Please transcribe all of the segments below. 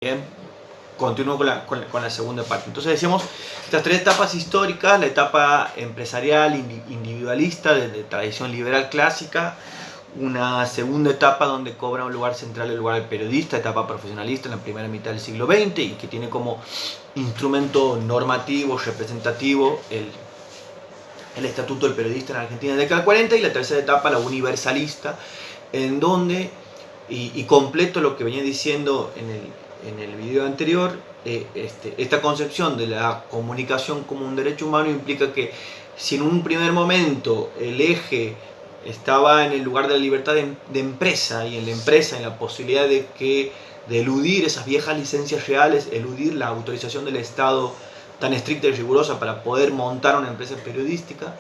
Bien, continúo con la segunda parte. Entonces decíamos, estas tres etapas históricas: la etapa empresarial, individualista, de tradición liberal clásica; una segunda etapa donde cobra un lugar central el lugar del periodista, etapa profesionalista en la primera mitad del siglo XX, y que tiene como instrumento normativo, representativo, el Estatuto del Periodista en Argentina de la década del 40; y la tercera etapa, la universalista, en donde, y completo lo que venía diciendo en el video anterior, esta concepción de la comunicación como un derecho humano implica que si en un primer momento el eje estaba en el lugar de la libertad de empresa, y en la empresa en la posibilidad de eludir esas viejas licencias reales, eludir la autorización del Estado tan estricta y rigurosa para poder montar una empresa periodística,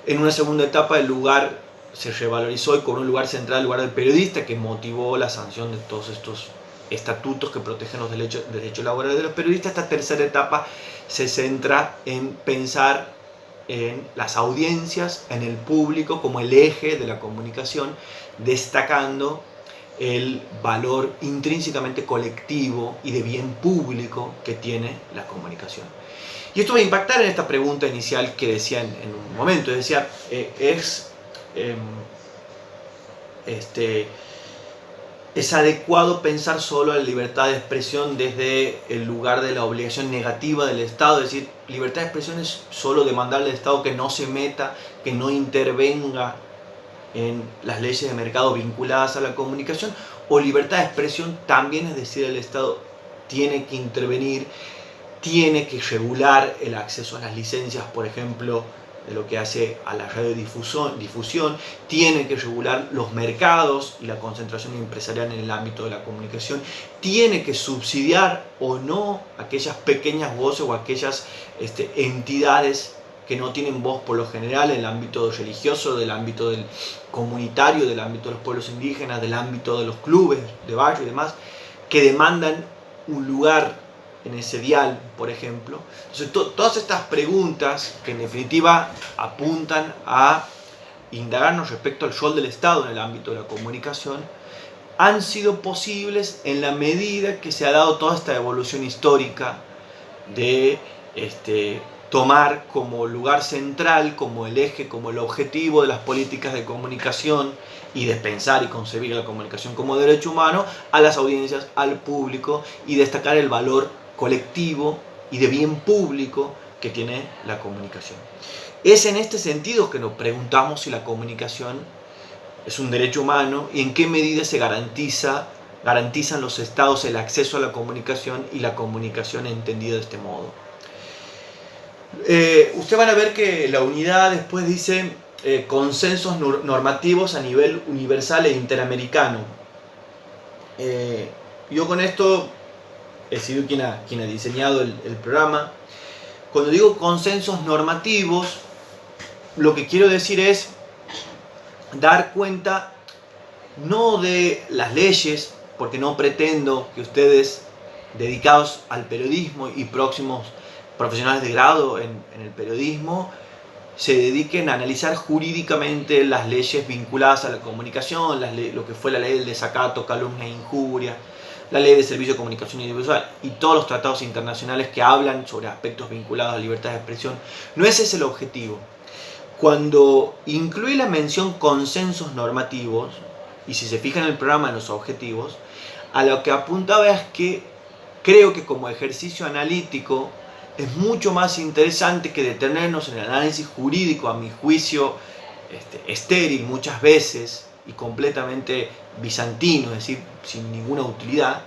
en una segunda etapa el lugar se revalorizó y con un lugar central, el lugar del periodista, que motivó la sanción de todos estos estatutos que protegen los derechos laborales de los periodistas. Esta tercera etapa se centra en pensar en las audiencias, en el público como el eje de la comunicación, destacando el valor intrínsecamente colectivo y de bien público que tiene la comunicación. Y esto va a impactar en esta pregunta inicial que decía en un momento. Decía, ¿es adecuado pensar solo la libertad de expresión desde el lugar de la obligación negativa del Estado? Es decir, libertad de expresión es solo demandarle al Estado que no se meta, que no intervenga en las leyes de mercado vinculadas a la comunicación, o libertad de expresión también es decir, el Estado tiene que intervenir, tiene que regular el acceso a las licencias, por ejemplo, de lo que hace a la radiodifusión, tiene que regular los mercados y la concentración empresarial en el ámbito de la comunicación, tiene que subsidiar o no aquellas pequeñas voces o aquellas entidades que no tienen voz por lo general en el ámbito religioso, del ámbito del comunitario, del ámbito de los pueblos indígenas, del ámbito de los clubes de barrio y demás, que demandan un lugar en ese dial, por ejemplo. Entonces, todas estas preguntas, que en definitiva apuntan a indagarnos respecto al rol del Estado en el ámbito de la comunicación, han sido posibles en la medida que se ha dado toda esta evolución histórica de tomar como lugar central, como el eje, como el objetivo de las políticas de comunicación, y de pensar y concebir la comunicación como derecho humano, a las audiencias, al público, y destacar el valor colectivo y de bien público que tiene la comunicación. Es en este sentido que nos preguntamos si la comunicación es un derecho humano y en qué medida se garantizan los estados el acceso a la comunicación y la comunicación entendida de este modo. Ustedes van a ver que la unidad después dice consensos normativos a nivel universal e interamericano. Yo con esto he sido quien ha diseñado el programa. Cuando digo consensos normativos, lo que quiero decir es dar cuenta no de las leyes, porque no pretendo que ustedes, dedicados al periodismo y próximos profesionales de grado en el periodismo, se dediquen a analizar jurídicamente las leyes vinculadas a la comunicación, lo que fue la ley del desacato, calumnia e injuria, la ley de servicio de comunicación audiovisual y todos los tratados internacionales que hablan sobre aspectos vinculados a la libertad de expresión. No ese es el objetivo. Cuando incluye la mención consensos normativos, y si se fijan en el programa en los objetivos, a lo que apuntaba es que creo que como ejercicio analítico es mucho más interesante que detenernos en el análisis jurídico, a mi juicio estéril muchas veces y completamente bizantino, es decir, sin ninguna utilidad.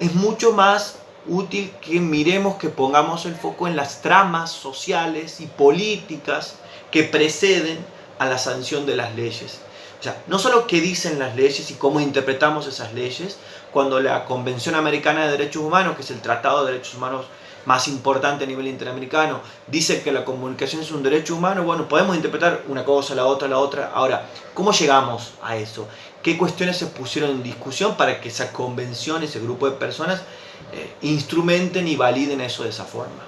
Es mucho más útil que miremos, que pongamos el foco en las tramas sociales y políticas que preceden a la sanción de las leyes. O sea, no solo qué dicen las leyes y cómo interpretamos esas leyes. Cuando la Convención Americana de Derechos Humanos, que es el tratado de derechos humanos más importante a nivel interamericano, dice que la comunicación es un derecho humano, bueno, podemos interpretar una cosa, la otra. Ahora, ¿cómo llegamos a eso? ¿Qué cuestiones se pusieron en discusión para que esa convención, ese grupo de personas, instrumenten y validen eso de esa forma?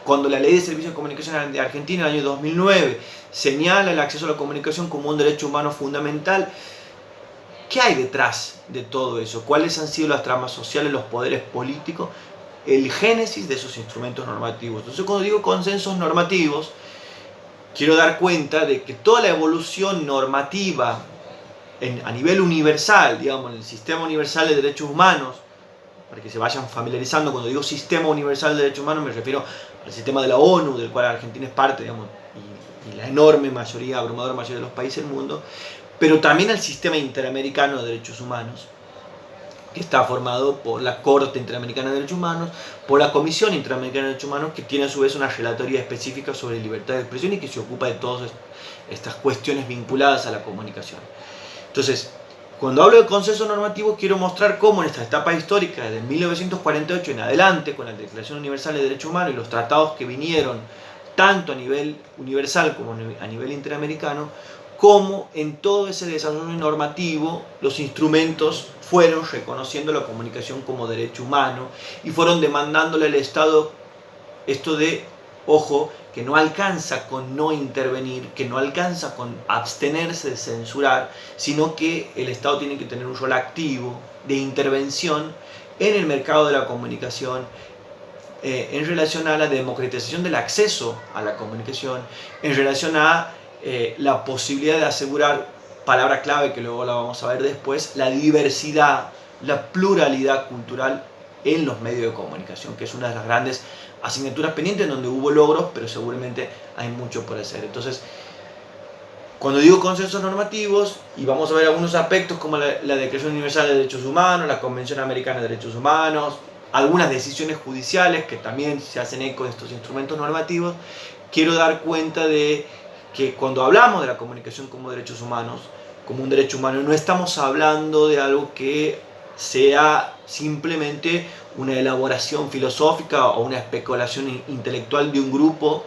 Cuando la Ley de Servicios de Comunicación de Argentina, en el año 2009, señala el acceso a la comunicación como un derecho humano fundamental, ¿Qué hay detrás de todo eso? ¿Cuáles han sido las tramas sociales, los poderes políticos, el génesis de esos instrumentos normativos? Entonces, cuando digo consensos normativos, quiero dar cuenta de que toda la evolución normativa a nivel universal, digamos, en el sistema universal de derechos humanos, para que se vayan familiarizando, cuando digo sistema universal de derechos humanos me refiero al sistema de la ONU, del cual Argentina es parte, digamos, y la enorme mayoría, abrumadora mayoría de los países del mundo, pero también al sistema interamericano de derechos humanos, que está formado por la Corte Interamericana de Derechos Humanos, por la Comisión Interamericana de Derechos Humanos, que tiene a su vez una relatoría específica sobre libertad de expresión y que se ocupa de todas estas cuestiones vinculadas a la comunicación. Entonces, cuando hablo de consenso normativo, quiero mostrar cómo en esta etapa histórica, desde 1948 en adelante, con la Declaración Universal de Derechos Humanos y los tratados que vinieron, tanto a nivel universal como a nivel interamericano, cómo en todo ese desarrollo normativo los instrumentos fueron reconociendo la comunicación como derecho humano y fueron demandándole al Estado esto de, ojo, que no alcanza con no intervenir, que no alcanza con abstenerse de censurar, sino que el Estado tiene que tener un rol activo de intervención en el mercado de la comunicación, en relación a la democratización del acceso a la comunicación, en relación a la posibilidad de asegurar, palabra clave que luego la vamos a ver después, la diversidad, la pluralidad cultural en los medios de comunicación, que es una de las grandes asignaturas pendientes donde hubo logros, pero seguramente hay mucho por hacer. Entonces, cuando digo consensos normativos, y vamos a ver algunos aspectos como la Declaración Universal de Derechos Humanos, la Convención Americana de Derechos Humanos, algunas decisiones judiciales que también se hacen eco de estos instrumentos normativos, quiero dar cuenta de que cuando hablamos de la comunicación como derechos humanos, como un derecho humano, no estamos hablando de algo que sea simplemente una elaboración filosófica o una especulación intelectual de un grupo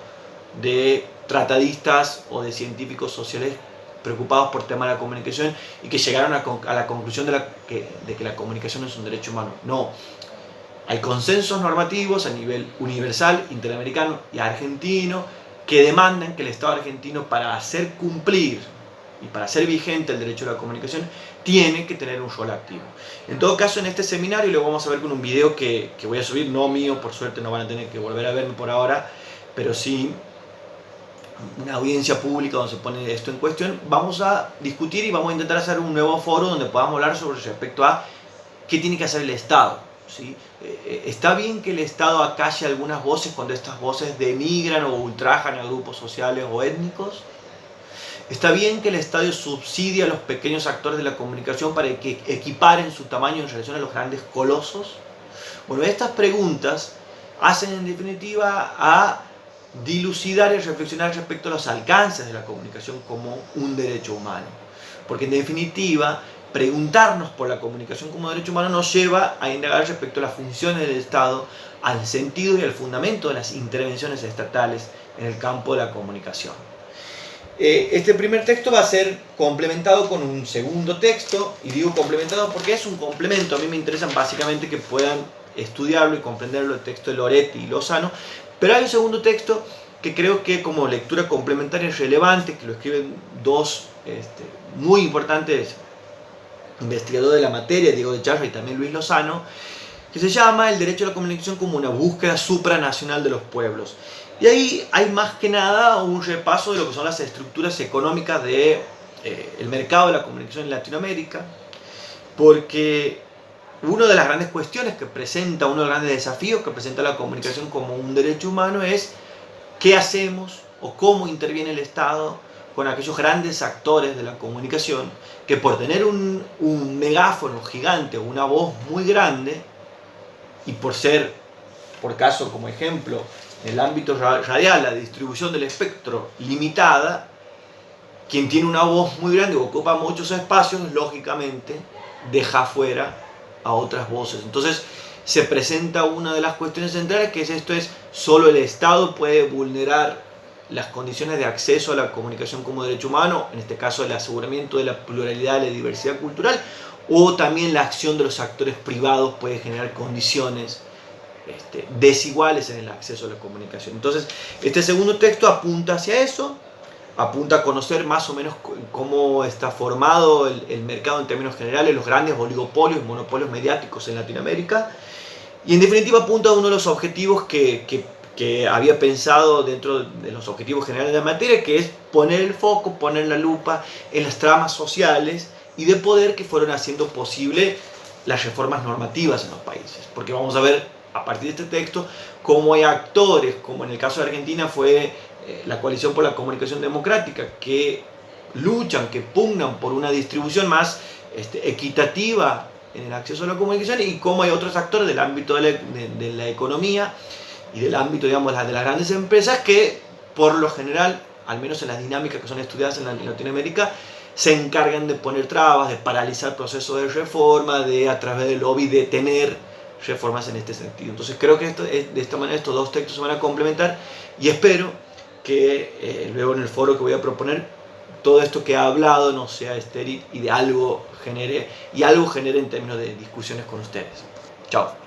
de tratadistas o de científicos sociales preocupados por temas de la comunicación y que llegaron a la conclusión de que la comunicación es un derecho humano. No, hay consensos normativos a nivel universal, interamericano y argentino que demandan que el Estado argentino, para hacer cumplir y para hacer vigente el derecho a la comunicación, tiene que tener un rol activo. En todo caso, en este seminario lo vamos a ver con un video que voy a subir, no mío, por suerte no van a tener que volver a verme por ahora, pero sí una audiencia pública donde se pone esto en cuestión. Vamos a discutir y vamos a intentar hacer un nuevo foro donde podamos hablar sobre respecto a qué tiene que hacer el Estado, ¿sí? Está bien que el Estado acalle algunas voces cuando estas voces denigran o ultrajan a grupos sociales o étnicos. Está bien que el Estado subsidie a los pequeños actores de la comunicación para que equiparen su tamaño en relación a los grandes colosos. Bueno, estas preguntas hacen en definitiva a dilucidar y reflexionar respecto a los alcances de la comunicación como un derecho humano. Porque en definitiva, preguntarnos por la comunicación como derecho humano nos lleva a indagar respecto a las funciones del Estado, al sentido y al fundamento de las intervenciones estatales en el campo de la comunicación. Este primer texto va a ser complementado con un segundo texto, y digo complementado porque es un complemento. A mí me interesan básicamente que puedan estudiarlo y comprenderlo, el texto de Loretti y Lozano, pero hay un segundo texto que creo que como lectura complementaria es relevante, que lo escriben dos muy importantes investigadores de la materia, Diego de Charra y también Luis Lozano, que se llama El derecho a la comunicación como una búsqueda supranacional de los pueblos. Y ahí hay más que nada un repaso de lo que son las estructuras económicas del mercado de la comunicación en Latinoamérica, porque una de las grandes cuestiones que presenta, uno de los grandes desafíos que presenta la comunicación como un derecho humano es qué hacemos o cómo interviene el Estado con aquellos grandes actores de la comunicación que por tener un megáfono gigante o una voz muy grande y por ser, por caso como ejemplo, en el ámbito radial, la distribución del espectro limitada, quien tiene una voz muy grande o ocupa muchos espacios, lógicamente deja fuera a otras voces. Entonces se presenta una de las cuestiones centrales, que es esto: es solo el Estado puede vulnerar las condiciones de acceso a la comunicación como derecho humano, en este caso el aseguramiento de la pluralidad y la diversidad cultural, o también la acción de los actores privados puede generar condiciones desiguales en el acceso a la comunicación. Entonces, este segundo texto apunta hacia eso, apunta a conocer más o menos cómo está formado el mercado en términos generales, los grandes oligopolios y monopolios mediáticos en Latinoamérica. Y en definitiva apunta a uno de los objetivos que había pensado dentro de los objetivos generales de la materia, que es poner el foco, poner la lupa en las tramas sociales y de poder que fueron haciendo posible las reformas normativas en los países. Porque vamos a ver a partir de este texto cómo hay actores, como en el caso de Argentina fue la Coalición por la Comunicación Democrática, que luchan, que pugnan por una distribución más equitativa en el acceso a la comunicación, y cómo hay otros actores del ámbito de la economía y del ámbito, digamos, de las grandes empresas que por lo general, al menos en las dinámicas que son estudiadas en Latinoamérica, se encargan de poner trabas, de paralizar procesos de reforma, de a través del lobby detener reformas en este sentido. Entonces creo que de esta manera estos dos textos se van a complementar, y espero que luego en el foro que voy a proponer todo esto que ha hablado no sea estéril y algo genere en términos de discusiones con ustedes. Chao.